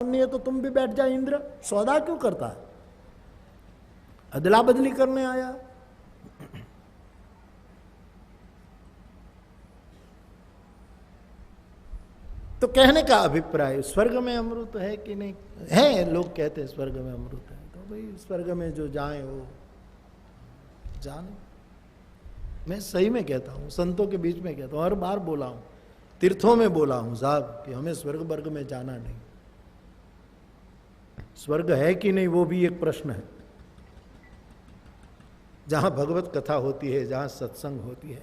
नहीं है तो तुम भी बैठ जा इंद्र, सौदा क्यों करता है? अदला बदली करने आया। तो कहने का अभिप्राय स्वर्ग में अमृत है कि नहीं है? लोग कहते हैं स्वर्ग में अमृत है, तो भाई स्वर्ग में जो जाए वो जाने। मैं सही में कहता हूँ, संतों के बीच में कहता हूँ, हर बार बोला हूँ, तीर्थों में बोला हूँ साहब कि हमें स्वर्ग वर्ग में जाना नहीं। स्वर्ग है कि नहीं वो भी एक प्रश्न है। जहां भगवत कथा होती है, जहां सत्संग होती है,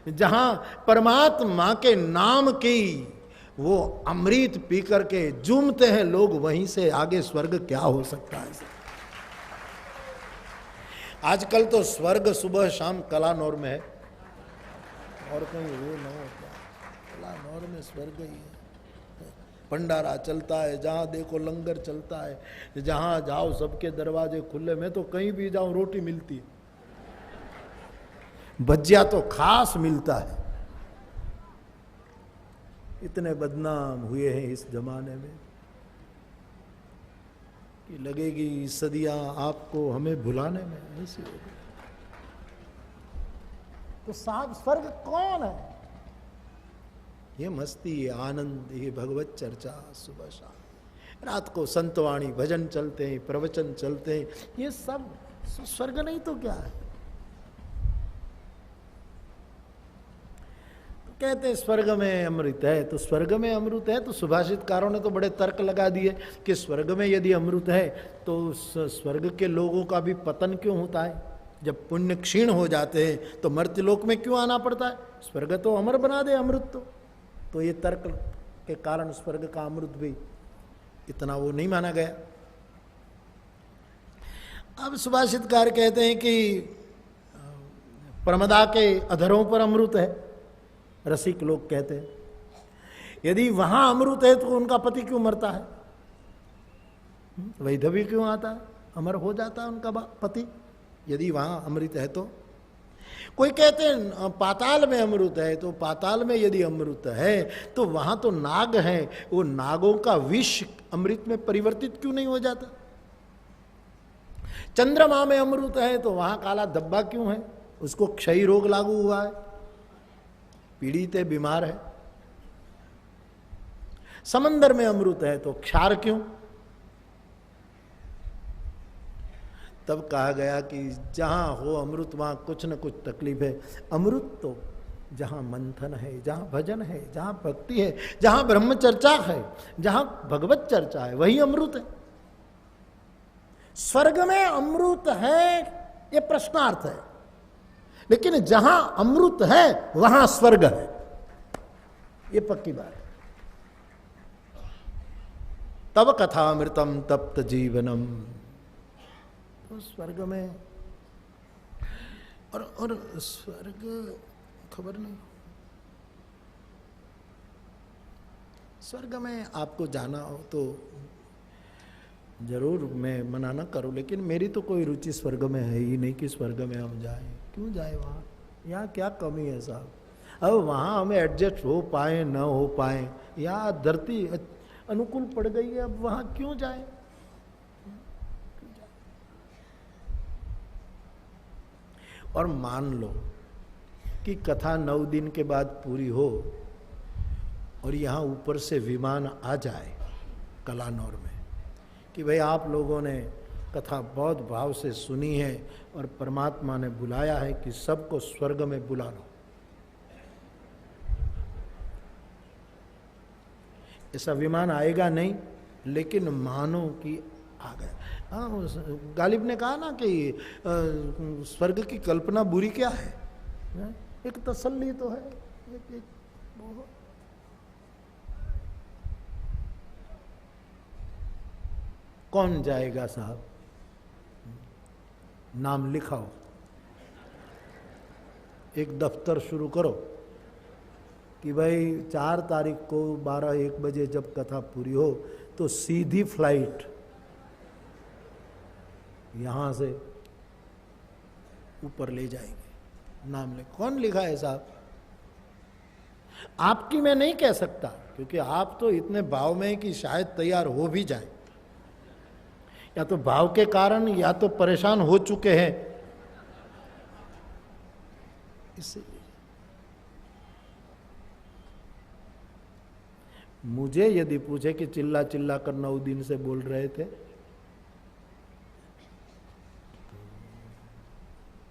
जहां परमात्मा के नाम की वो अमृत पी करके जूमते हैं लोग, वहीं से आगे स्वर्ग क्या हो सकता है? आजकल तो स्वर्ग सुबह शाम कलानौर में है, और कहीं वो न होता। कलानौर में स्वर्ग ही है। भंडारा चलता है, जहां देखो लंगर चलता है, जहां जाओ सबके दरवाजे खुले। मैं तो कहीं भी जाऊं रोटी मिलती है, भजिया तो खास मिलता है। इतने बदनाम हुए हैं इस जमाने में कि लगेगी सदियां आपको हमें भुलाने में ऐसी होगी। तो साहब स्वर्ग कौन है? ये मस्ती, ये आनंद, ये भगवत चर्चा सुबह शाम। रात को संतवाणी भजन चलते हैं, प्रवचन चलते हैं, ये सब स्वर्ग नहीं तो क्या है? तो कहते हैं स्वर्ग में अमृत है। तो स्वर्ग में अमृत है तो सुभाषितकारों ने तो बड़े तर्क लगा दिए कि स्वर्ग में यदि अमृत है तो स्वर्ग के लोगों का भी पतन क्यों होता है? जब पुण्य क्षीण हो जाते हैं तो मर्त्यलोक में क्यों आना पड़ता है? स्वर्ग तो अमर बना दे अमृत। तो ये तर्क के कारण स्वर्ग का अमृत भी इतना वो नहीं माना गया। अब सुभाषितकार कहते हैं कि प्रमदा के अधरों पर अमृत है, रसिक लोग कहते हैं। यदि वहां अमृत है तो उनका पति क्यों मरता है? वैधव्य क्यों आता है? अमर हो जाता है उनका पति यदि वहां अमृत है तो। कोई कहते हैं पाताल में अमृत है, तो पाताल में यदि अमृत है तो वहां तो नाग है, वो नागों का विष अमृत में परिवर्तित क्यों नहीं हो जाता? चंद्रमा में अमृत है तो वहां काला धब्बा क्यों है? उसको क्षय रोग लागू हुआ है, पीड़ित है, बीमार है। समंदर में अमृत है तो क्षार क्यों? तब कहा गया कि जहां हो अमृत वहां कुछ न कुछ तकलीफ है। अमृत तो जहां मंथन है, जहां भजन है, जहां भक्ति है, जहां ब्रह्म चर्चा है, जहां भगवत चर्चा है, वही अमृत है। स्वर्ग में अमृत है ये प्रश्नार्थ है, लेकिन जहां अमृत है वहां स्वर्ग है, ये पक्की बात है। तब कथामृतम तप्त जीवनम। तो स्वर्ग में और स्वर्ग खबर नहीं। स्वर्ग में आपको जाना हो तो जरूर, मैं मना ना करूं, लेकिन मेरी तो कोई रुचि स्वर्ग में है ही नहीं कि स्वर्ग में हम जाएं। क्यों जाए वहाँ? यहाँ क्या कमी है साहब? अब वहाँ हमें एडजस्ट हो पाए न हो पाए, यहाँ धरती अनुकूल पड़ गई है, अब वहाँ क्यों जाए? और मान लो कि कथा 9 दिन के बाद पूरी हो और यहाँ ऊपर से विमान आ जाए कलानौर में कि भाई आप लोगों ने कथा बहुत भाव से सुनी है और परमात्मा ने बुलाया है कि सबको स्वर्ग में बुला लो। ऐसा विमान आएगा नहीं, लेकिन मानो कि आ गया। हाँ, गालिब ने कहा ना कि स्वर्ग की कल्पना बुरी क्या है? एक तसल्ली तो है, एक कौन जाएगा साहब? नाम लिखाओ, एक दफ्तर शुरू करो कि भाई 4 तारीख को 12-1 बजे जब कथा पूरी हो तो सीधी फ्लाइट यहां से ऊपर ले जाएंगे। नाम लिख। कौन लिखा है साहब? आपकी मैं नहीं कह सकता, क्योंकि आप तो इतने भाव में कि शायद तैयार हो भी जाए, या तो भाव के कारण या तो परेशान हो चुके हैं। इसलिए मुझे यदि पूछे कि चिल्ला चिल्ला कर 9 दिन से बोल रहे थे,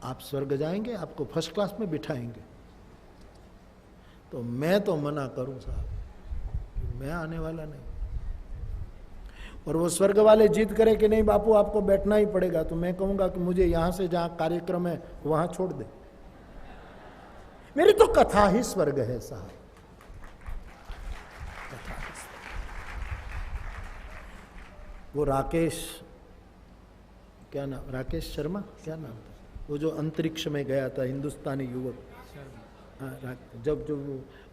आप स्वर्ग जाएंगे, आपको फर्स्ट क्लास में बिठाएंगे, तो मैं तो मना करूं साहब कि मैं आने वाला नहीं। और वो स्वर्ग वाले जिद करे कि नहीं बापू आपको बैठना ही पड़ेगा, तो मैं कहूंगा कि मुझे यहां से जहां कार्यक्रम है वहां छोड़ दे। मेरी तो कथा ही स्वर्ग है साहब। वो राकेश, क्या नाम, राकेश शर्मा क्या नाम था, वो जो अंतरिक्ष में गया था, हिंदुस्तानी युवक, जब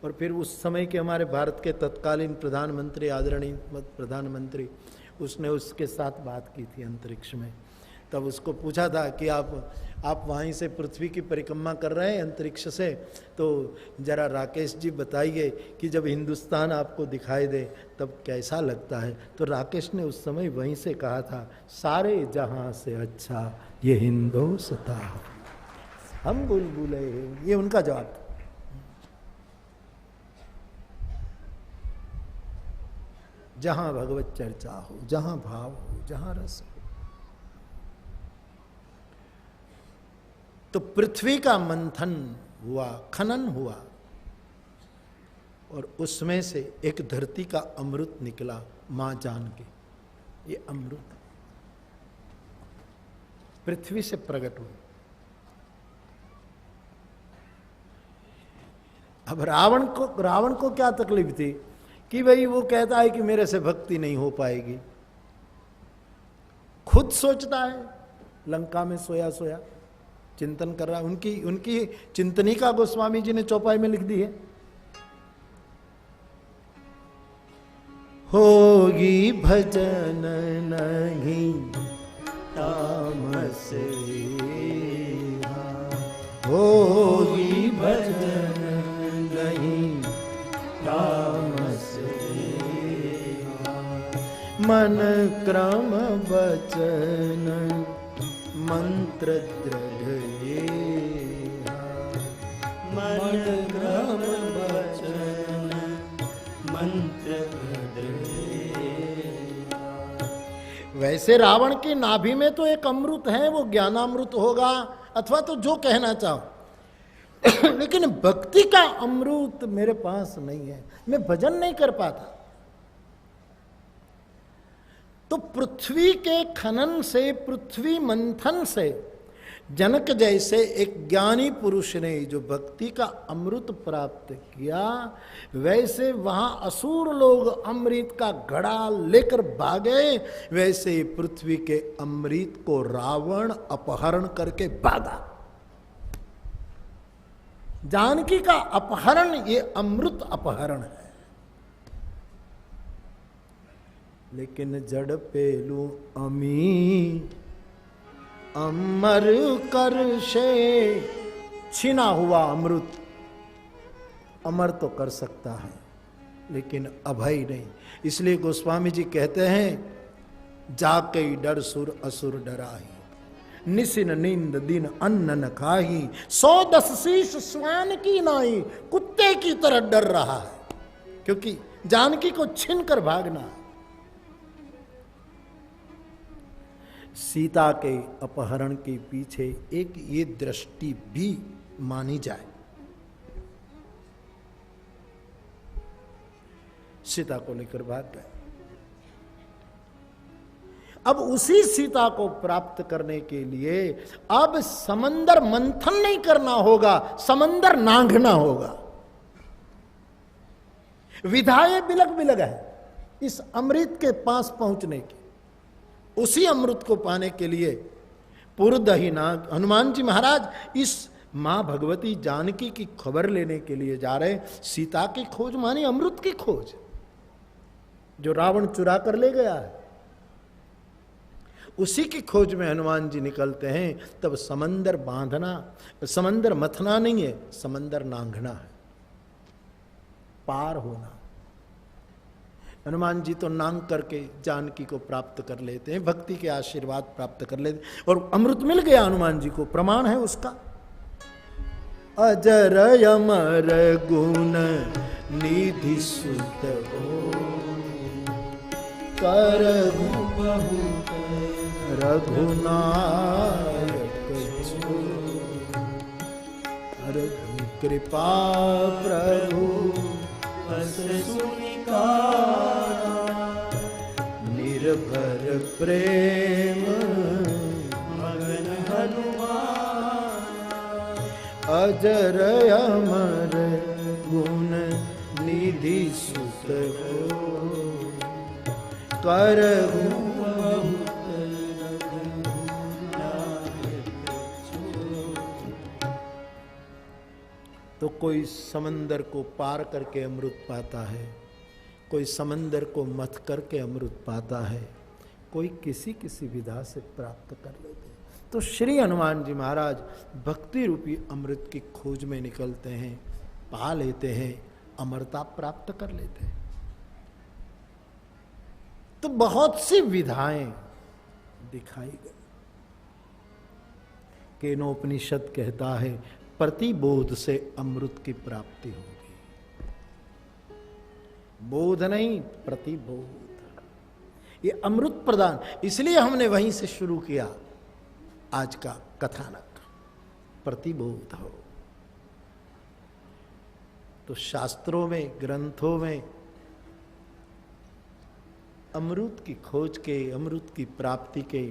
और फिर उस समय के हमारे भारत के तत्कालीन प्रधानमंत्री, आदरणीय प्रधानमंत्री, उसने उसके साथ बात की थी अंतरिक्ष में। तब उसको पूछा था कि आप वहीं से पृथ्वी की परिक्रमा कर रहे हैं अंतरिक्ष से, तो जरा राकेश जी बताइए कि जब हिंदुस्तान आपको दिखाई दे तब कैसा लगता है। तो राकेश ने उस समय वहीं से कहा था, सारे जहां से अच्छा ये हिंदुस्तान, हम बुलबुले हैं। ये उनका जवाब था। जहां भगवत चर्चा हो, जहां भाव हो, जहां रस हो। तो पृथ्वी का मंथन हुआ, खनन हुआ, और उसमें से एक धरती का अमृत निकला, मां जानकी। ये अमृत पृथ्वी से प्रकट हुआ। अब रावण को क्या तकलीफ थी कि भाई वो कहता है कि मेरे से भक्ति नहीं हो पाएगी, खुद सोचता है, लंका में सोया सोया चिंतन कर रहा है। उनकी चिंतनिका गोस्वामी जी ने चौपाई में लिख दी है, होगी भजन नहीं तामस, होगी भजन नहीं तामस, मन क्रम वचन मंत्र दृढ़ ये, मन क्रम वचन मंत्र दृढ़। वैसे रावण की नाभि में तो एक अमृत है, वो ज्ञानामृत होगा अथवा तो जो कहना चाहो, लेकिन भक्ति का अमृत मेरे पास नहीं है, मैं भजन नहीं कर पाता। तो पृथ्वी के खनन से, पृथ्वी मंथन से जनक जैसे एक ज्ञानी पुरुष ने जो भक्ति का अमृत प्राप्त किया, वैसे वहां असुर लोग अमृत का घड़ा लेकर भागे, वैसे पृथ्वी के अमृत को रावण अपहरण करके भागा। जानकी का अपहरण ये अमृत अपहरण है। लेकिन जड़ पेलू अमी अमर कर से, छीना हुआ अमृत अमर तो कर सकता है लेकिन अभय नहीं। इसलिए गोस्वामी जी कहते हैं, जाके डर सुर असुर डराही, निसिन नींद दिन अन्न न खाही, 110 शीश स्वान की नाई, कुत्ते की तरह डर रहा है, क्योंकि जानकी को छीन कर भागना है। सीता के अपहरण के पीछे एक ये दृष्टि भी मानी जाए। सीता को लेकर भाग गए। अब उसी सीता को प्राप्त करने के लिए अब समंदर मंथन नहीं करना होगा, समंदर नांगना होगा। विधाएं बिलग बिलग है इस अमृत के पास पहुंचने की। उसी अमृत को पाने के लिए पुरदही नाग हनुमान जी महाराज इस मां भगवती जानकी की खबर लेने के लिए जा रहे। सीता की खोज मानी अमृत की खोज, जो रावण चुरा कर ले गया है, उसी की खोज में हनुमान जी निकलते हैं। तब समंदर बांधना, समंदर मथना नहीं है, समंदर नांगना है। पार होना। हनुमान जी तो नांग करके जानकी को प्राप्त कर लेते हैं, भक्ति के आशीर्वाद प्राप्त कर लेते हैं, और अमृत मिल गया हनुमान जी को, प्रमाण है उसका। अजर अमर गुण निधि सुत हो, कर रघुनायक छो, रघु कृपा प्रभु बस सुनिकारा, निर्भर प्रेम मगन हनुमान, अजर अमर गुण निधि सुत हो, कर तो कोई समंदर को पार करके अमृत पाता है, कोई समंदर को मथ करके अमृत पाता है, कोई किसी किसी विधा से प्राप्त कर लेते हैं। तो श्री हनुमान जी महाराज भक्ति रूपी अमृत की खोज में निकलते हैं, पा लेते हैं, अमरता प्राप्त कर लेते हैं। तो बहुत सी विधाएं दिखाई गई। केनोपनिषद कहता है प्रतिबोध से अमृत की प्राप्ति होगी, बोध नहीं प्रतिबोध, ये अमृत प्रदान। इसलिए हमने वहीं से शुरू किया आज का कथानक, प्रतिबोध हो। तो शास्त्रों में, ग्रंथों में अमृत की खोज के, अमृत की प्राप्ति के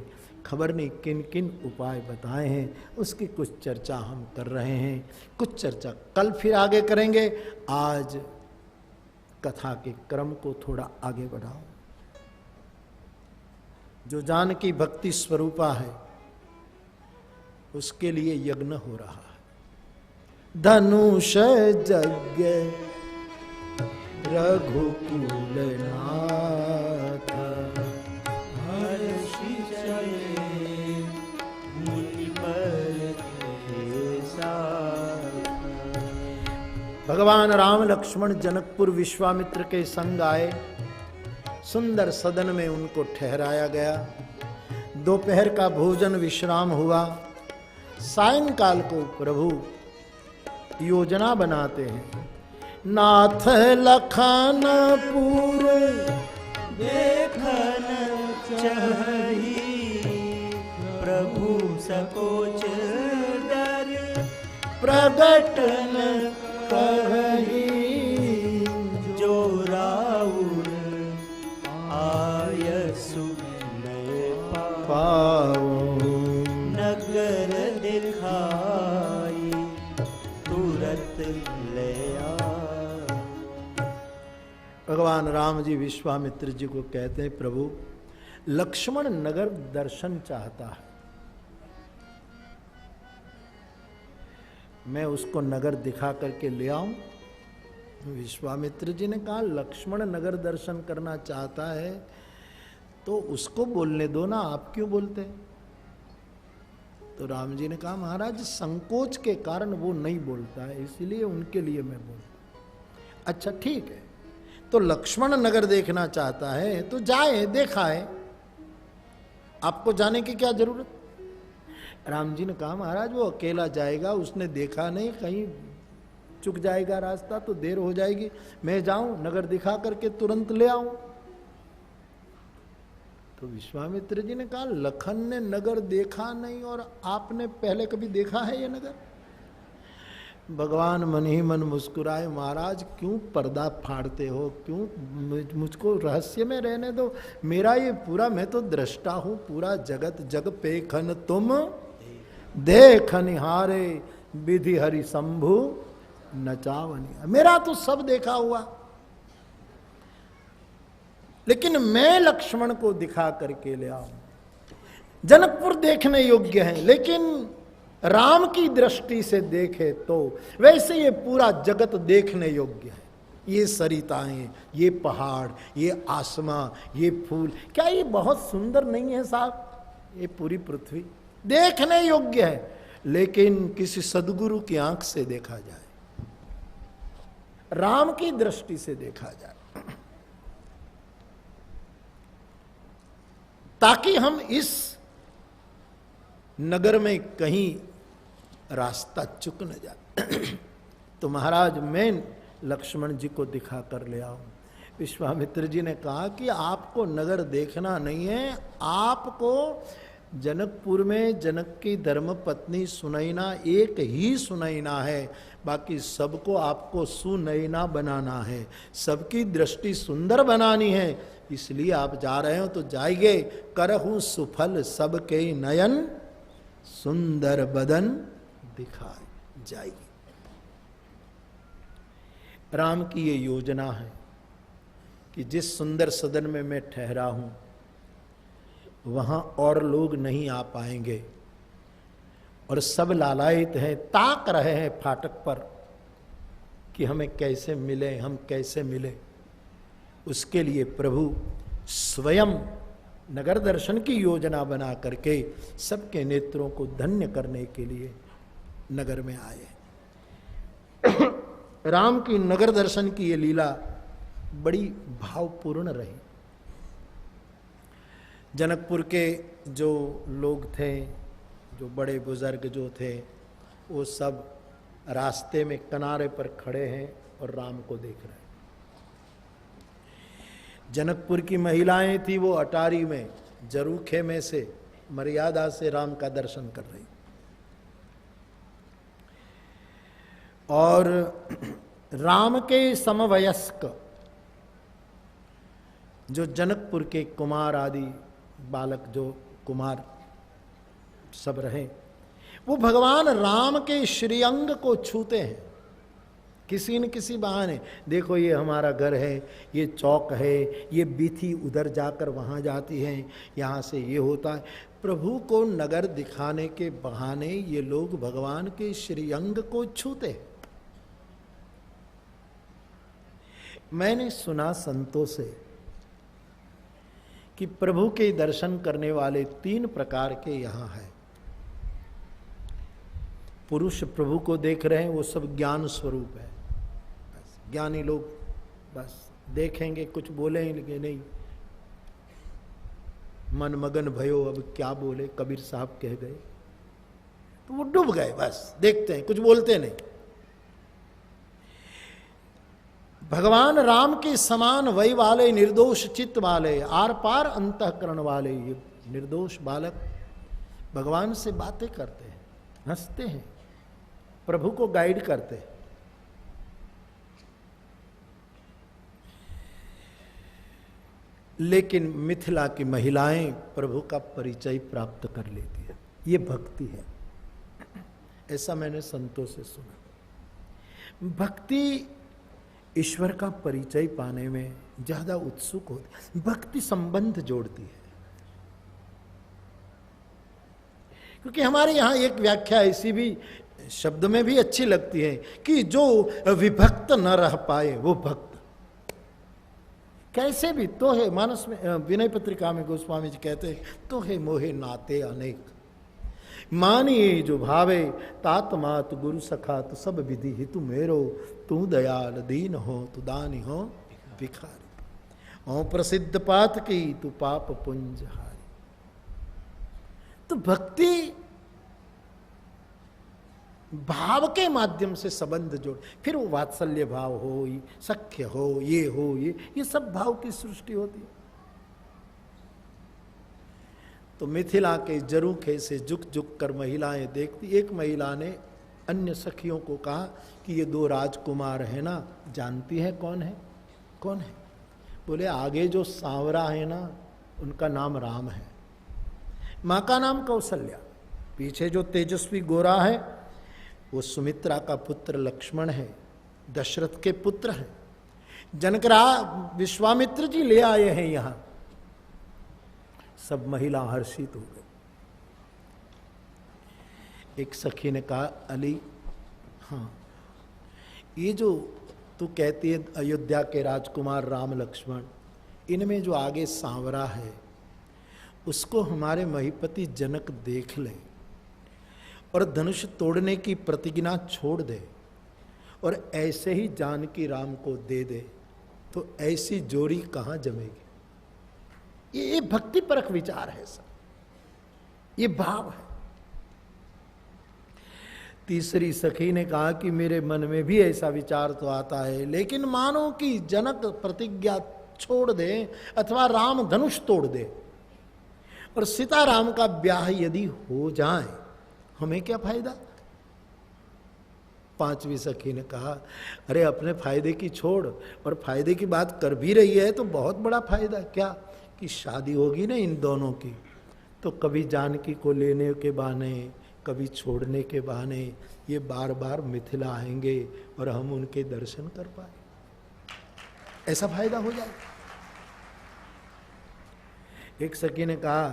खबर नहीं किन किन उपाय बताए हैं, उसकी कुछ चर्चा हम कर रहे हैं। कुछ चर्चा कल फिर आगे करेंगे। आज कथा के क्रम को थोड़ा आगे बढ़ाओ। जो जानकी भक्ति स्वरूपा है उसके लिए यज्ञ हो रहा है। धनुष यज्ञ रघुकुल नाथ, हर्षि चले मुनि पर भगवान राम लक्ष्मण जनकपुर विश्वामित्र के संग आए। सुंदर सदन में उनको ठहराया गया। दोपहर का भोजन विश्राम हुआ। सायंकाल को प्रभु योजना बनाते हैं। नाथ लखनपुर देखन चाही, प्रभु सकोच डर प्रगट न करही, जो राउर आयसु पाओ, नगर दिखाई तुरत ले आ। भगवान राम जी विश्वामित्र जी को कहते हैं, प्रभु लक्ष्मण नगर दर्शन चाहता है, मैं उसको नगर दिखा करके ले आऊं। विश्वामित्र जी ने कहा लक्ष्मण नगर दर्शन करना चाहता है तो उसको बोलने दो ना, आप क्यों बोलते? तो राम जी ने कहा महाराज संकोच के कारण वो नहीं बोलता है, इसलिए उनके लिए मैं बोलता। अच्छा ठीक है, तो लक्ष्मण नगर देखना चाहता है तो जाए, देखा है, आपको जाने की क्या जरूरत? राम जी ने कहा महाराज वो अकेला जाएगा, उसने देखा नहीं, कहीं चुक जाएगा रास्ता तो देर हो जाएगी, मैं जाऊं नगर दिखा करके तुरंत ले आऊं। तो विश्वामित्र जी ने कहा लखन ने नगर देखा नहीं और आपने पहले कभी देखा है ये नगर? भगवान मन ही मन मुस्कुराए, महाराज क्यों पर्दा फाड़ते हो, क्यों मुझको रहस्य में रहने दो, मेरा ये पूरा, मैं तो दृष्टा हूं, पूरा जगत जग पेखन तुम देख निहारे, विधि हरि शंभु नचावनी, मेरा तो सब देखा हुआ, लेकिन मैं लक्ष्मण को दिखा करके ले आऊं। जनकपुर देखने योग्य है, लेकिन राम की दृष्टि से देखे तो वैसे ये पूरा जगत देखने योग्य है। ये सरिताएं, ये पहाड़, ये आसमां, ये फूल, क्या ये बहुत सुंदर नहीं है साहब? ये पूरी पृथ्वी देखने योग्य है, लेकिन किसी सदगुरु की आंख से देखा जाए, राम की दृष्टि से देखा जाए, ताकि हम इस नगर में कहीं रास्ता चुक न जाए। तो महाराज मैं लक्ष्मण जी को दिखा कर ले आऊं। विश्वामित्र जी ने कहा कि आपको नगर देखना नहीं है, आपको जनकपुर में जनक की धर्म पत्नी सुनैना एक ही सुनैना है, बाकी सबको आपको सुनैना बनाना है, सबकी दृष्टि सुंदर बनानी है। इसलिए आप जा रहे हो तो जाइए, करहूं सुफल सबके नयन, सुंदर बदन दिखाए जाइए। राम की ये योजना है कि जिस सुंदर सदन में मैं ठहरा हूं वहां और लोग नहीं आ पाएंगे, और सब लालायित हैं, ताक रहे हैं फाटक पर कि हमें कैसे मिले, हम कैसे मिले। उसके लिए प्रभु स्वयं नगर दर्शन की योजना बना करके सबके नेत्रों को धन्य करने के लिए नगर में आए। राम की नगर दर्शन की ये लीला बड़ी भावपूर्ण रही। जनकपुर के जो लोग थे, जो बड़े बुजुर्ग जो थे, वो सब रास्ते में किनारे पर खड़े हैं और राम को देख रहे हैं। जनकपुर की महिलाएं थी, वो अटारी में जरूखे में से मर्यादा से राम का दर्शन कर रही। और राम के समवयस्क जो जनकपुर के कुमार आदि बालक, जो कुमार सब रहे, वो भगवान राम के श्रीअंग को छूते हैं किसी न किसी बहाने। देखो ये हमारा घर है, ये चौक है, ये बीथी उधर जाकर वहाँ जाती है, यहाँ से ये होता है। प्रभु को नगर दिखाने के बहाने ये लोग भगवान के श्रीअंग को छूते हैं। मैंने सुना संतों से कि प्रभु के दर्शन करने वाले 3 प्रकार के यहाँ हैं। पुरुष प्रभु को देख रहे हैं, वो सब ज्ञान स्वरूप है, ज्ञानी लोग बस देखेंगे, कुछ बोलेंगे नहीं, मन मगन भयो अब क्या बोले, कबीर साहब कह गए, तो वो डूब गए, बस देखते हैं, कुछ बोलते नहीं। भगवान राम के समान वही वाले, निर्दोष चित्त वाले, आर पार अंतःकरण वाले ये निर्दोष बालक भगवान से बातें करते हैं, हंसते हैं, प्रभु को गाइड करते हैं। लेकिन मिथिला की महिलाएं प्रभु का परिचय प्राप्त कर लेती है, ये भक्ति है, ऐसा मैंने संतों से सुना। भक्ति ईश्वर का परिचय पाने में ज्यादा उत्सुक होती, भक्ति संबंध जोड़ती है। क्योंकि हमारे यहां एक व्याख्या ऐसी भी शब्द में भी अच्छी लगती है कि जो विभक्त न रह पाए वो भक्त। कैसे भी तो है, मानस में विनय पत्रिका में गोस्वामी जी कहते हैं, तो है मोहे नाते अनेक, मानिए जो भावे तात मात गुरु सखा, तो सब विधि हितु मेरो, तू दयाल दीन हो तू दानी हो भिखारी, ओ प्रसिद्ध पात की तू पाप पुंज हारी। तो भक्ति भाव के माध्यम से संबंध जोड़, फिर वो वात्सल्य भाव हो, सख्य हो, ये सब भाव की सृष्टि होती है। तो मिथिला के जरूखे से झुक झुक कर महिलाएं देखती। एक महिला ने अन्य सखियों को कहा कि ये 2 राजकुमार है ना, जानती है कौन है? कौन है? बोले आगे जो सांवरा है ना, उनका नाम राम है, माँ का नाम कौशल्या, पीछे जो तेजस्वी गोरा है वो सुमित्रा का पुत्र लक्ष्मण है, दशरथ के पुत्र हैं। विश्वामित्र जी ले आए हैं यहां। सब महिला हर्षित हो गई। एक सखी ने कहा, अली हाँ, ये जो तू कहती है अयोध्या के राजकुमार राम लक्ष्मण, इनमें जो आगे सांवरा है उसको हमारे महीपति जनक देख ले और धनुष तोड़ने की प्रतिज्ञा छोड़ दे और ऐसे ही जानकी राम को दे दे तो ऐसी जोड़ी कहां जमेगी। ये भक्ति परक विचार है सर, ये भाव है। तीसरी सखी ने कहा कि मेरे मन में भी ऐसा विचार तो आता है, लेकिन मानो कि जनक प्रतिज्ञा छोड़ दे अथवा राम धनुष तोड़ दे और सीता राम का ब्याह यदि हो जाए, हमें क्या फायदा। पांचवी सखी ने कहा, अरे अपने फायदे की छोड़, और फायदे की बात कर भी रही है तो बहुत बड़ा फायदा। क्या कि शादी होगी ना इन दोनों की, तो कभी जानकी को लेने के बहाने, कभी छोड़ने के बहाने ये बार बार मिथिला आएंगे और हम उनके दर्शन कर पाए, ऐसा फायदा हो जाए। एक सखी ने कहा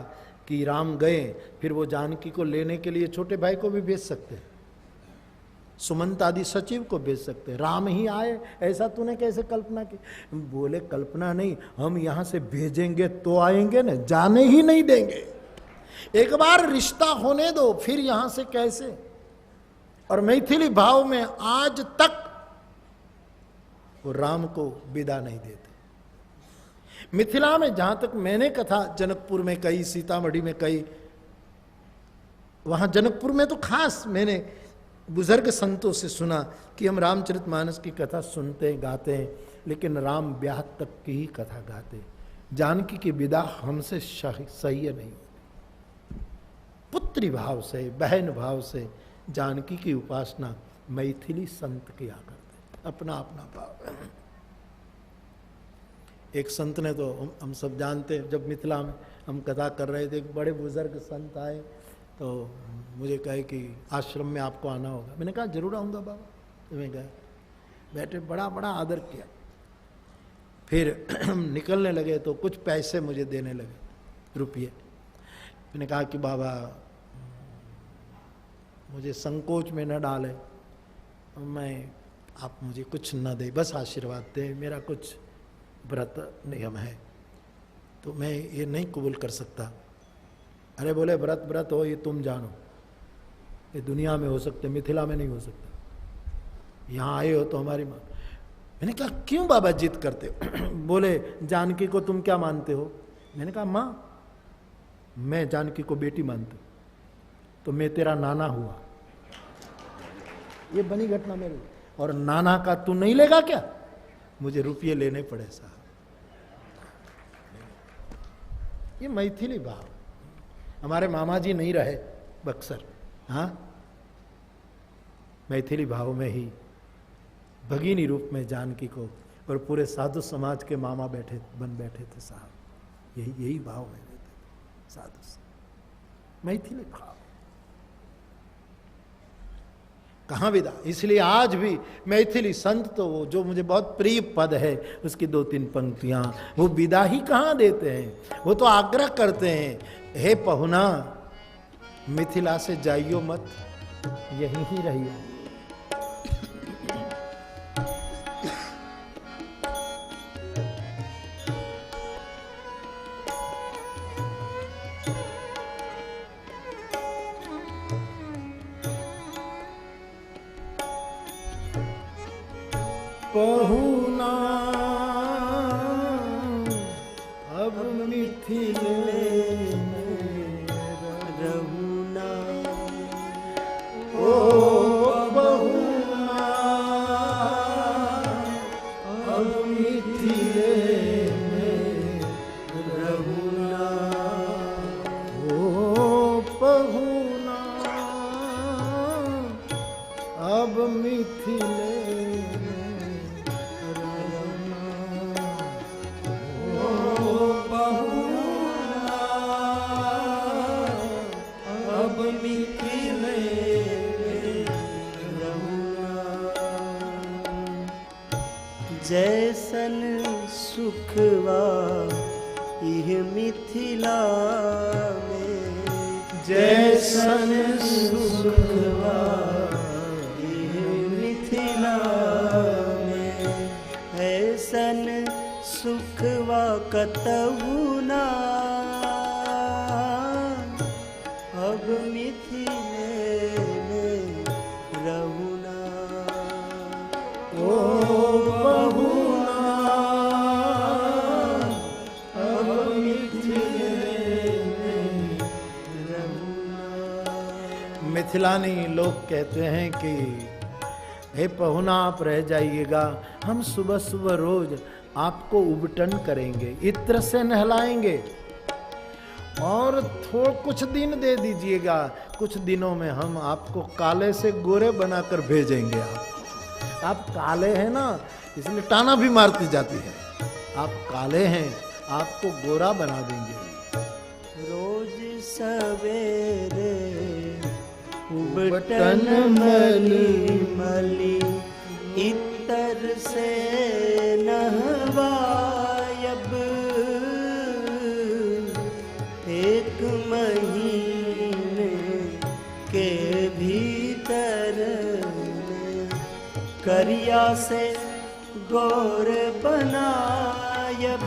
कि राम गए, फिर वो जानकी को लेने के लिए छोटे भाई को भी भेज सकते हैं, सुमंत आदि सचिव को भेज सकते हैं, राम ही आए ऐसा तूने कैसे कल्पना की। बोले कल्पना नहीं, हम यहां से भेजेंगे तो आएंगे ना, जाने ही नहीं देंगे। एक बार रिश्ता होने दो, फिर यहां से कैसे। और मैथिली भाव में आज तक वो राम को विदा नहीं देते। मिथिला में जहां तक मैंने कथा जनकपुर में कही, सीतामढ़ी में कही, वहां जनकपुर में तो खास मैंने बुजुर्ग संतों से सुना कि हम रामचरितमानस की कथा सुनते हैं, गाते हैं, लेकिन राम ब्याह तक की ही कथा गाते। जानकी की विदा हमसे सह्य नहीं। पुत्री भाव से, बहन भाव से जानकी की उपासना मैथिली संत किया करते, अपना अपना भाव। एक संत ने तो हम सब जानते हैं, जब मिथिला में हम कथा कर रहे थे, एक बड़े बुजुर्ग संत आए तो मुझे कहे कि आश्रम में आपको आना होगा। मैंने कहा जरूर आऊँगा बाबा। तो मैं गया, बैठे, बड़ा बड़ा आदर किया। फिर निकलने लगे तो कुछ पैसे मुझे देने लगे, रुपये। मैंने कहा कि बाबा मुझे संकोच में न डाले, आप मुझे कुछ न दे, बस आशीर्वाद दे, मेरा कुछ व्रत नियम है तो मैं ये नहीं कबूल कर सकता। अरे बोले व्रत हो ये तुम जानो, ये दुनिया में हो सकते, मिथिला में नहीं हो सकता। यहाँ आए हो तो हमारी माँ। मैंने कहा क्यों बाबा जिद करते हो? बोले जानकी को तुम क्या मानते हो? मैंने कहा माँ, मैं जानकी को बेटी मानती, तो मैं तेरा नाना हुआ। ये बनी घटना मेरी। और नाना का तू नहीं लेगा क्या? मुझे रुपये लेने पड़े साहब। ये मैथिली भाव। हमारे मामा जी नहीं रहे बक्सर, हाँ, मैथिली भाव में ही भगिनी रूप में जानकी को, और पूरे साधु समाज के मामा बन बैठे थे साहब। यही भाव में रहते थे साधु से। मैथिली भाव कहाँ विदा। इसलिए आज भी मैथिली संत तो वो जो मुझे बहुत प्रिय पद है उसकी 2-3 पंक्तियां, वो विदा ही कहाँ देते हैं। वो तो आग्रह करते हैं, हे पहुना मिथिला से जाइयो मत, यहीं ही रहियो। पहुना अब मिथिले में रहुना, ओ बहुना अब मिथिले में रहुना, ओ बहुना अब मिथिले जैसन सुखवा इह मिथिला में, जैसन सुखवा इह मिथिला में, ऐसन सुखवा कतहु ना अब मिथिले में रहुना। मिथिलानी लोग कहते हैं कि हे पहुना आप रह जाइएगा, हम सुबह सुबह रोज आपको उबटन करेंगे, इत्र से नहलाएंगे और कुछ दिन दे दीजिएगा, कुछ दिनों में हम आपको काले से गोरे बनाकर भेजेंगे। आप काले हैं ना, इसलिए टाना भी मारती जाती है। आप काले हैं, आपको गोरा बना देंगे। रोज सवेरे उबटन मली मली इतर से नहवायब, एक महीने के भीतर करिया से गोर बनायब।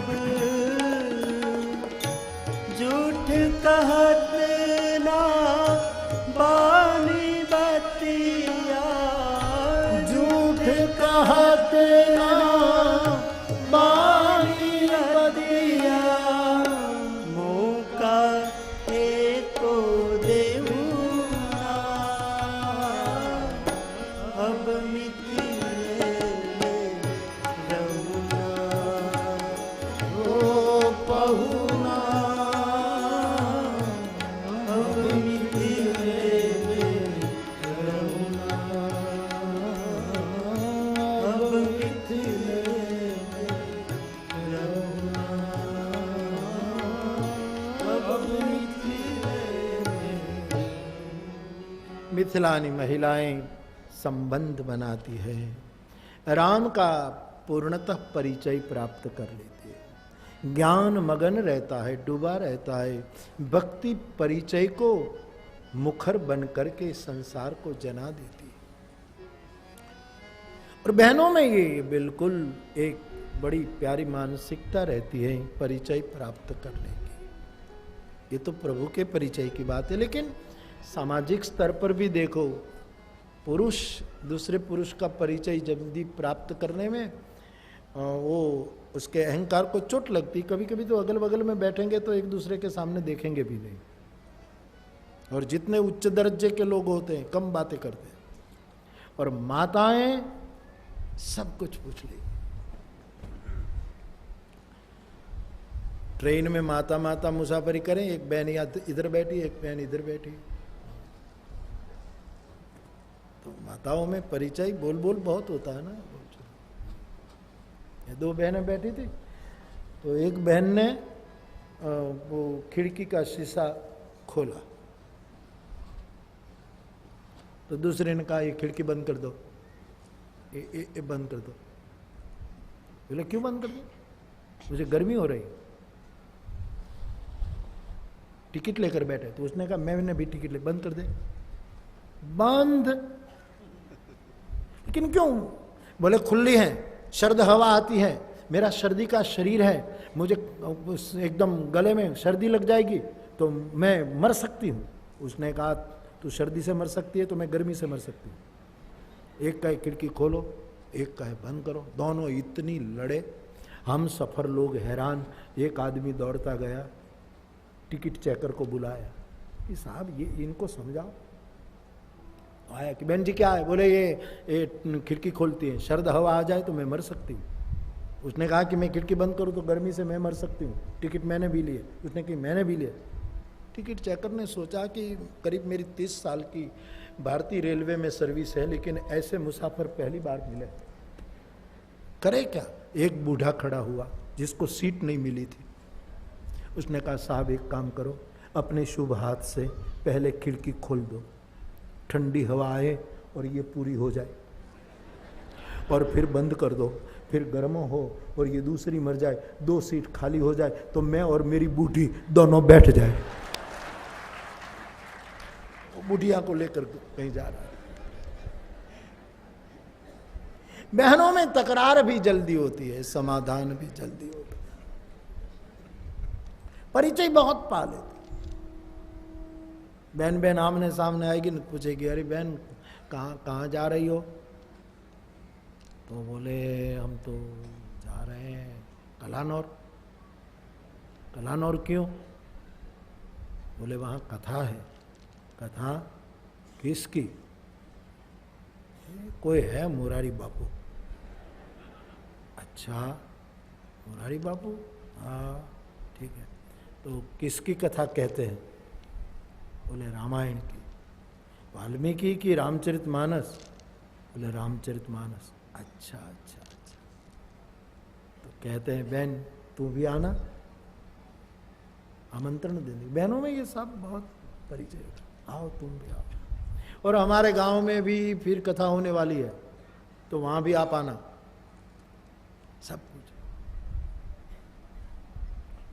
झूठ कहत ना बानी बतिया, झूठ कहत ना बानी बतिया, मौका एको देहू ना, अब मिथिले रहुना। ओ पहुना अब मिथिले रहुना, अब मिथिले रहुना, अब मिथिले। मिथिलानी महिलाएं संबंध बनाती है, राम का पूर्णतः परिचय प्राप्त कर लेती है, ज्ञान मगन रहता है, डूबा रहता है, भक्ति परिचय को मुखर बन करके संसार को जना देती है। और बहनों में ये बिल्कुल एक बड़ी प्यारी मानसिकता रहती है परिचय प्राप्त करने की। ये तो प्रभु के परिचय की बात है, लेकिन सामाजिक स्तर पर भी देखो, पुरुष दूसरे पुरुष का परिचय जल्दी प्राप्त करने में वो उसके अहंकार को चोट लगती। कभी कभी तो अगल बगल में बैठेंगे तो एक दूसरे के सामने देखेंगे भी नहीं, और जितने उच्च दर्जे के लोग होते हैं कम बातें करते हैं, और माताएं सब कुछ पूछ ली। ट्रेन में माता माता मुसाफरी करें, एक बहन इधर बैठी, एक बहन इधर बैठी, तो माताओं में परिचय बोल बोल बहुत होता है ना। ये दो बहनें बैठी थी, तो एक बहन ने वो खिड़की का शीशा खोला, तो दूसरे ने कहा ये खिड़की बंद कर दो, ये बंद कर दो। बोले क्यों बंद कर दो? मुझे गर्मी हो रही। टिकट लेकर बैठे, तो उसने कहा मैंने भी टिकट ले, बंद कर दे। बंद। लेकिन क्यों? बोले खुली है, सर्द हवा आती है, मेरा सर्दी का शरीर है, मुझे एकदम गले में सर्दी लग जाएगी तो मैं मर सकती हूँ। उसने कहा तू सर्दी से मर सकती है तो मैं गर्मी से मर सकती हूँ। एक का खिड़की खोलो, एक का बंद करो। दोनों इतनी लड़े, हम सफर लोग हैरान। एक आदमी दौड़ता गया, टिकट चेकर को बुलाया कि साहब ये इनको समझाओ। आया कि बहन जी क्या है? बोले ये खिड़की खोलती है, सर्द हवा आ जाए तो मैं मर सकती हूँ। उसने कहा कि मैं खिड़की बंद करूँ तो गर्मी से मैं मर सकती हूँ, टिकट मैंने भी लिए। उसने कहा मैंने भी लिया। टिकट चेकर ने सोचा कि करीब मेरी 30 साल की भारतीय रेलवे में सर्विस है, लेकिन ऐसे मुसाफिर पहली बार मिले, करे क्या? एक बूढ़ा खड़ा हुआ जिसको सीट नहीं मिली थी। उसने कहा साहब एक काम करो, अपने शुभ हाथ से पहले खिड़की खोल दो, ठंडी हवा आए और ये पूरी हो जाए, और फिर बंद कर दो, फिर गर्म हो और ये दूसरी मर जाए, 2 सीट खाली हो जाए तो मैं और मेरी बूढ़ी दोनों बैठ जाए। बुढ़िया को लेकर कहीं जा रहा है। बहनों में तकरार भी जल्दी होती है, समाधान भी जल्दी होता है, परिचय बहुत पा लेती। बहन बहन आमने सामने आएगी न, पूछेगी अरे बहन कहाँ जा रही हो? तो बोले हम तो जा रहे हैं कलानौर। कलानौर क्यों? बोले वहाँ कथा है। कथा किसकी? कोई है मुरारी बापू। अच्छा, मुरारी बापू, हाँ ठीक है। तो किसकी कथा कहते हैं? बोले रामायण की। वाल्मीकि की रामचरितमानस? बोले रामचरितमानस। अच्छा अच्छा अच्छा। तो कहते हैं बहन तू भी आना, आमंत्रण देंगे। बहनों में ये सब बहुत परिचय होगा, आओ तुम भी आओ। और हमारे गांव में भी फिर कथा होने वाली है, तो वहां भी आप आना, सब कुछ।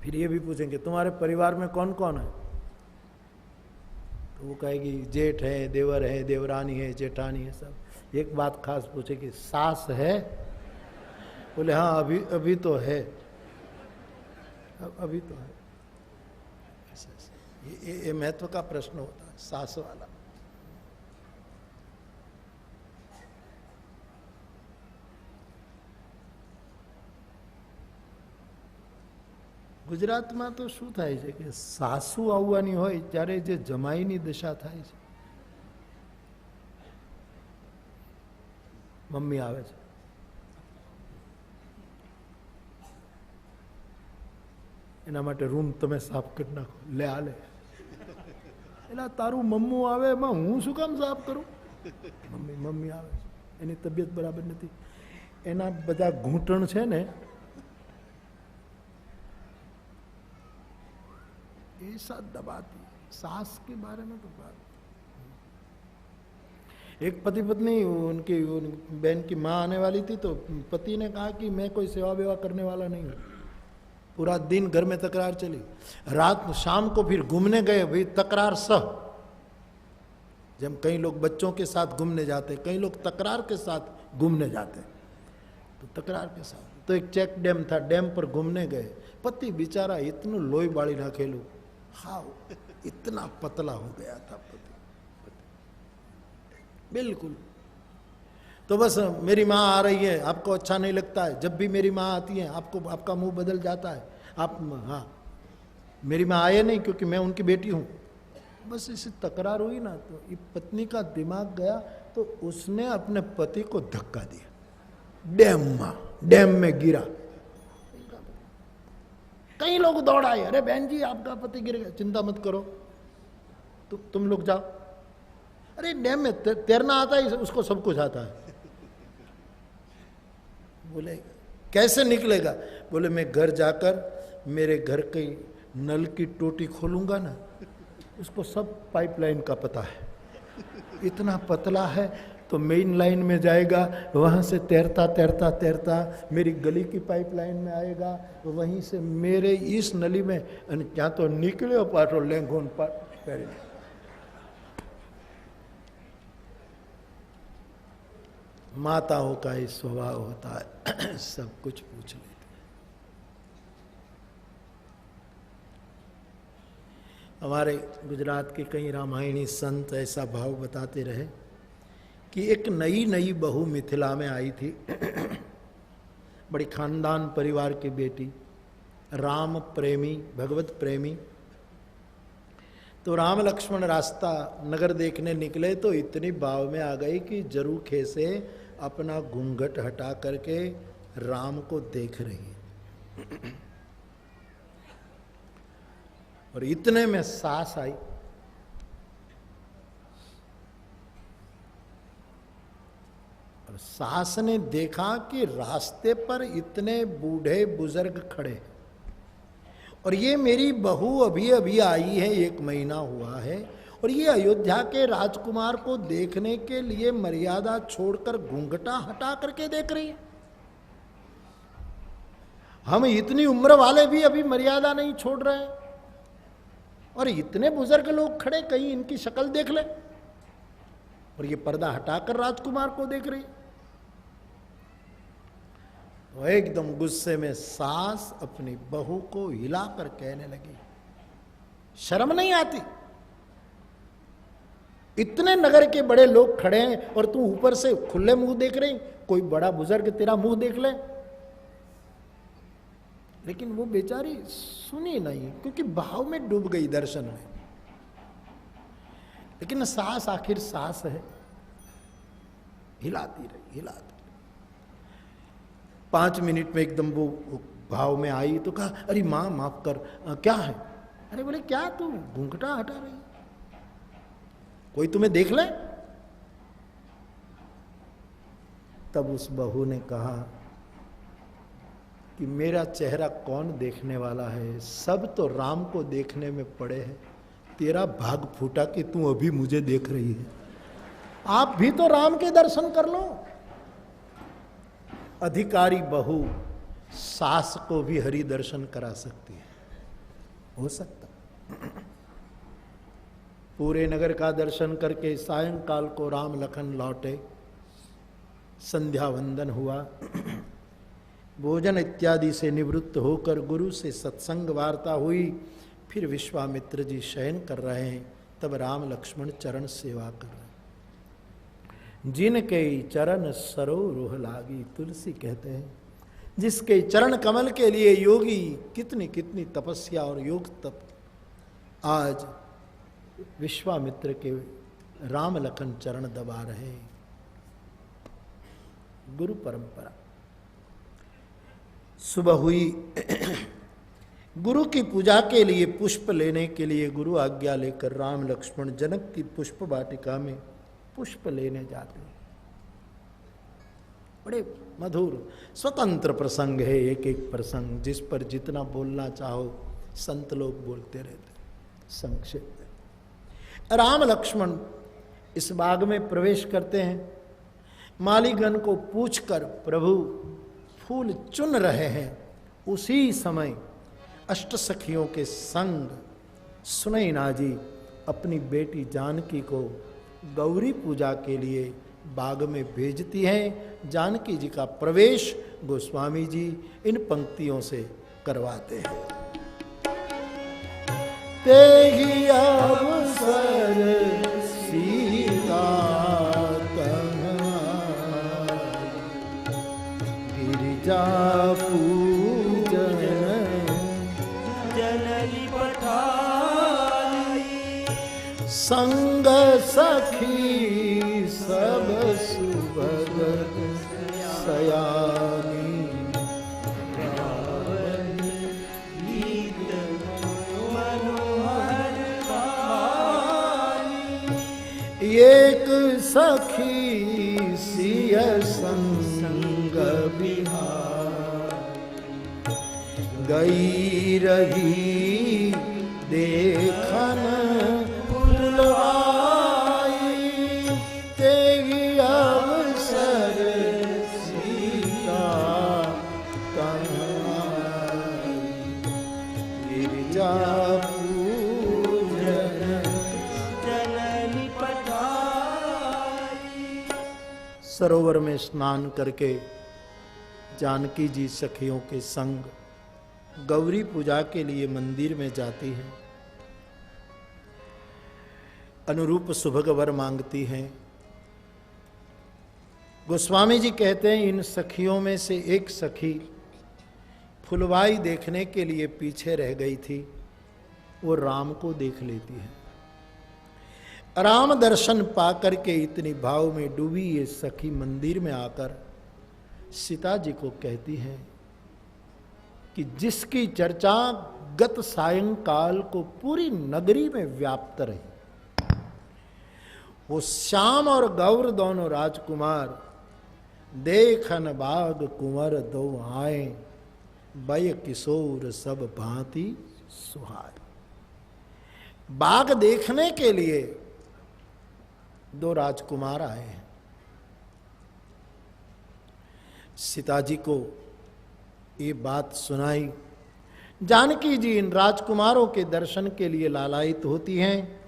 फिर ये भी पूछेंगे तुम्हारे परिवार में कौन कौन है? तो वो कहेगी जेठ है, देवर है, देवरानी है, जेठानी है, सब। एक बात खास पूछेगी सास है? बोले हाँ अभी अभी तो है, अभी तो है। ये महत्व का प्रश्न होता है, सास वाला। ગુજરાતમાં તો શું થાય છે કે સાસુ આવવાની હોય ત્યારે જે જમાઈની દશા થાય છે, મમ્મી આવે છે, એના માટે રૂમ તમે સાફ કરી નાખો, લે આલે એટલે તારું મમ્મું આવે એમાં હું શું કામ સાફ કરું? મમ્મી આવે છે, એની તબિયત બરાબર નથી, એના બધા ઘૂંટણ છે ને ऐसा दबाती। सास के बारे में तो बात। एक पति पत्नी, उनकी बहन की माँ आने वाली थी, तो पति ने कहा कि मैं कोई सेवा वेवा करने वाला नहीं हूँ। पूरा दिन घर में तकरार चली, रात शाम को फिर घूमने गए, भाई तकरार सह। जब कई लोग बच्चों के साथ घूमने जाते, कई लोग तकरार के साथ घूमने जाते, तो तकरार के साथ। तो एक चेक डैम था, डैम पर घूमने गए, पति बेचारा इतनु लोही बाड़ी ना खेलू, हाँ इतना पतला हो गया था पति, बिल्कुल। तो बस मेरी माँ आ रही है, आपको अच्छा नहीं लगता है, जब भी मेरी माँ आती है आपको आपका मुंह बदल जाता है, आप हाँ मेरी माँ आए नहीं क्योंकि मैं उनकी बेटी हूँ। बस इसी तकरार हुई ना, तो ये पत्नी का दिमाग गया, तो उसने अपने पति को धक्का दिया, डैम में गिरा। कई लोग दौड़ आए, अरे बहन जी आपका पति गिर गया, चिंता मत करो, तुम लोग जाओ। अरे डैम में तैरना आता है उसको, सब कुछ आता है। बोले कैसे निकलेगा? बोले मैं घर जाकर मेरे घर के नल की टोटी खोलूंगा ना, उसको सब पाइपलाइन का पता है, इतना पतला है, तो मेन लाइन में जाएगा, वहाँ से तैरता तैरता तैरता मेरी गली की पाइपलाइन में आएगा, वहीं से मेरे इस नली में क्या तो निकले पाटो लेंगोन पैरे। माताओं का ही स्वभाव होता है, सब कुछ पूछ लेते। हमारे गुजरात के कई रामायणी संत ऐसा भाव बताते रहे कि एक नई नई बहू मिथिला में आई थी, बड़ी खानदान परिवार की बेटी, राम प्रेमी, भगवत प्रेमी। तो राम लक्ष्मण रास्ता नगर देखने निकले, तो इतनी भाव में आ गई कि जरूखे से अपना घूंघट हटा करके राम को देख रही। और इतने में सास आई, सास ने देखा कि रास्ते पर इतने बूढ़े बुजुर्ग खड़े, और ये मेरी बहू अभी अभी आई है, 1 महीना हुआ है, और ये अयोध्या के राजकुमार को देखने के लिए मर्यादा छोड़कर घूंघटा हटा करके देख रही है। हम इतनी उम्र वाले भी अभी मर्यादा नहीं छोड़ रहे हैं, और इतने बुजुर्ग लोग खड़े, कहीं इनकी शक्ल देख ले, और ये पर्दा हटाकर राजकुमार को देख रही। तो एकदम गुस्से में सास अपनी बहू को हिलाकर कहने लगी, शर्म नहीं आती? इतने नगर के बड़े लोग खड़े हैं और तू ऊपर से खुले मुंह देख रही, कोई बड़ा बुजुर्ग तेरा मुंह देख ले। लेकिन वो बेचारी सुनी नहीं, क्योंकि भाव में डूब गई दर्शन में। लेकिन सांस आखिर सांस है, हिलाती रही। 5 मिनट में एकदम वो भाव में आई तो कहा, अरे माँ माफ कर, क्या है? अरे बोले क्या तू घूंघटा हटा रही, कोई तुम्हें देख ले? तब उस बहू ने कहा कि मेरा चेहरा कौन देखने वाला है, सब तो राम को देखने में पड़े हैं, तेरा भाग फूटा कि तू अभी मुझे देख रही है। आप भी तो राम के दर्शन कर लो। अधिकारी बहू सास को भी हरि दर्शन करा सकती है, हो सकता। पूरे नगर का दर्शन करके सायंकाल को राम लखन लौटे, संध्या वंदन हुआ, भोजन इत्यादि से निवृत्त होकर गुरु से सत्संग वार्ता हुई। फिर विश्वामित्र जी शयन कर रहे हैं, तब राम लक्ष्मण चरण सेवा कर रहे हैं। जिनके चरण सरोरुह लागी, तुलसी कहते हैं जिसके चरण कमल के लिए योगी कितनी कितनी तपस्या और योग तप, आज विश्वामित्र के राम लखन चरण दबा रहे हैं। गुरु परंपरा। सुबह हुई, गुरु की पूजा के लिए पुष्प लेने के लिए गुरु आज्ञा लेकर राम लक्ष्मण जनक की पुष्प वाटिका में पुष्प लेने जाते हैं। बड़े मधुर स्वतंत्र प्रसंग है, एक एक प्रसंग जिस पर जितना बोलना चाहो संत लोग बोलते रहते। संक्षेप में राम लक्ष्मण इस बाग में प्रवेश करते हैं। मालीगण को पूछकर प्रभु फूल चुन रहे हैं, उसी समय अष्ट सखियों के संग सुनैना जी अपनी बेटी जानकी को गौरी पूजा के लिए बाग में भेजती हैं। जानकी जी का प्रवेश गोस्वामी जी इन पंक्तियों से करवाते हैं। तेहि अवसर सीता गिरिजा पूजन जनली पठाई, संग सखी सब सुभग सयानी, गीत मनोहर गाई, एक सखी सिय संग बिहार, गई रही देखन फुलवाई, तेगी अवसर सीता कन्हाई, गिरिजा पूजन जनली पठाई। सरोवर में स्नान करके जानकी जी सखियों के संग गौरी पूजा के लिए मंदिर में जाती है। अनुरूप सुभग वर मांगती हैं। गोस्वामी जी कहते हैं इन सखियों में से एक सखी फुलवाई देखने के लिए पीछे रह गई थी, वो राम को देख लेती है। राम दर्शन पाकर के इतनी भाव में डूबी ये सखी मंदिर में आकर सीता जी को कहती है कि जिसकी चर्चा गत सायंकाल को पूरी नगरी में व्याप्त रही, वो श्याम और गौर दोनों राजकुमार देखन बाग कुंवर दो आए, बय किशोर सब भांति सुहाए। बाग देखने के लिए 2 राजकुमार आए हैं। सीता जी को ये बात सुनाई। जानकी जी इन राजकुमारों के दर्शन के लिए लालायित होती हैं।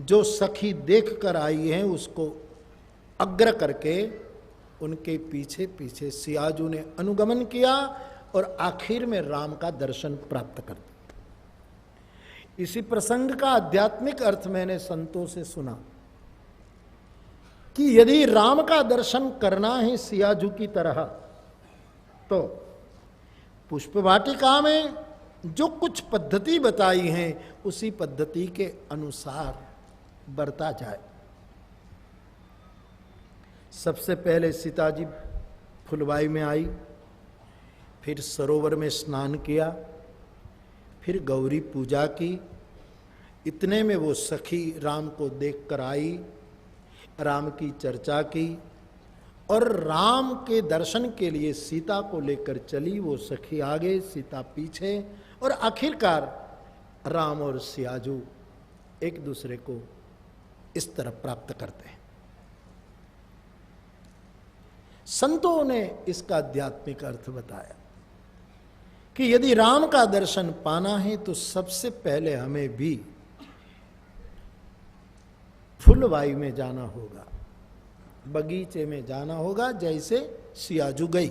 जो सखी देख कर आई हैं उसको अग्र करके उनके पीछे पीछे सियाजू ने अनुगमन किया और आखिर में राम का दर्शन प्राप्त कर दिया। इसी प्रसंग का आध्यात्मिक अर्थ मैंने संतों से सुना कि यदि राम का दर्शन करना है सियाजू की तरह, तो पुष्प वाटिका में जो कुछ पद्धति बताई है उसी पद्धति के अनुसार बढ़ता जाए। सबसे पहले सीता जी फुलवाई में आई, फिर सरोवर में स्नान किया, फिर गौरी पूजा की। इतने में वो सखी राम को देखकर आई, राम की चर्चा की और राम के दर्शन के लिए सीता को लेकर चली। वो सखी आगे, सीता पीछे, और आखिरकार राम और सियाजू एक दूसरे को इस तरह प्राप्त करते हैं। संतों ने इसका आध्यात्मिक अर्थ बताया कि यदि राम का दर्शन पाना है तो सबसे पहले हमें भी फुलवाई में जाना होगा, बगीचे में जाना होगा, जैसे सियाजू गई।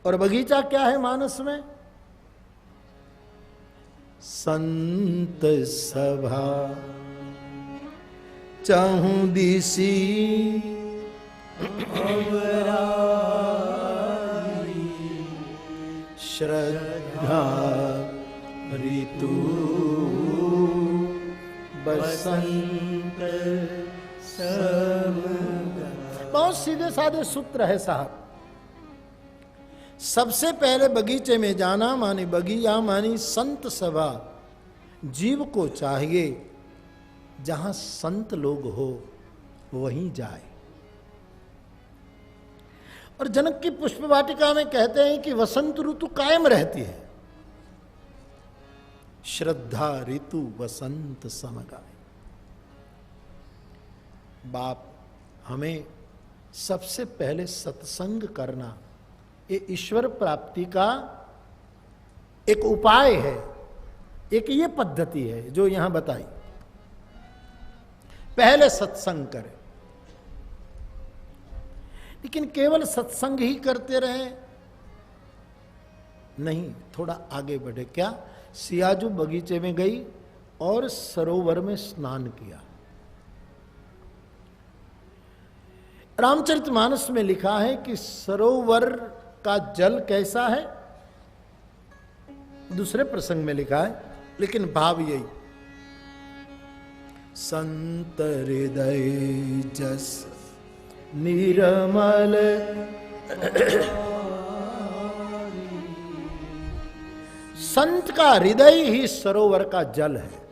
और बगीचा क्या है मानस में? संत सभा चाहूं दिसी श्रद्धा ऋतु बसंत बहुत सीधे साधे सूत्र है साहब। सबसे पहले बगीचे में जाना माने बगीचा मानी संत सभा। जीव को चाहिए जहां संत लोग हो वहीं जाए। और जनक की पुष्प वाटिका में कहते हैं कि वसंत ऋतु कायम रहती है। श्रद्धा ऋतु वसंत समगाए। बाप हमें सबसे पहले सत्संग करना, ये ईश्वर प्राप्ति का एक उपाय है, एक ये पद्धति है जो यहां बताई। पहले सत्संग करें, लेकिन केवल सत्संग ही करते रहे नहीं, थोड़ा आगे बढ़े। क्या? सियाजू बगीचे में गई और सरोवर में स्नान किया। रामचरितमानस में लिखा है कि सरोवर का जल कैसा है, दूसरे प्रसंग में लिखा है, लेकिन भाव यही, संत हृदय जस निर्मल संत का हृदय ही सरोवर का जल है।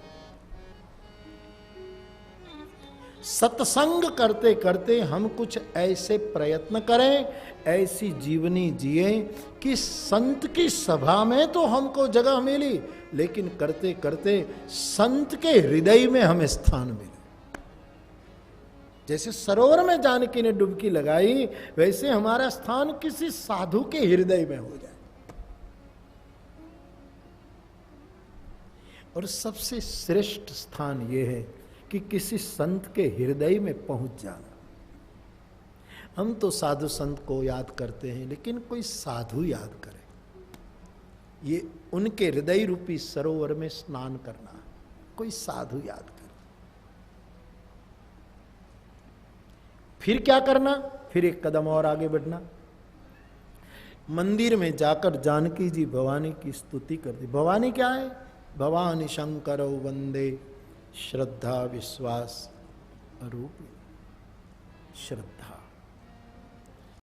सत्संग करते करते हम कुछ ऐसे प्रयत्न करें, ऐसी जीवनी जिए कि संत की सभा में तो हमको जगह मिली, लेकिन करते करते संत के हृदय में हमें स्थान मिले। जैसे सरोवर में जानकी ने डुबकी लगाई, वैसे हमारा स्थान किसी साधु के हृदय में हो जाए। और सबसे श्रेष्ठ स्थान यह है कि किसी संत के हृदय में पहुंच जाना। हम तो साधु संत को याद करते हैं, लेकिन कोई साधु याद करे, ये उनके हृदय रूपी सरोवर में स्नान करना, कोई साधु याद करे। फिर क्या करना? फिर एक कदम और आगे बढ़ना। मंदिर में जाकर जानकी जी भवानी की स्तुति कर दी। भवानी क्या है? भवानी शंकरो वंदे श्रद्धा विश्वास रूप। श्रद्धा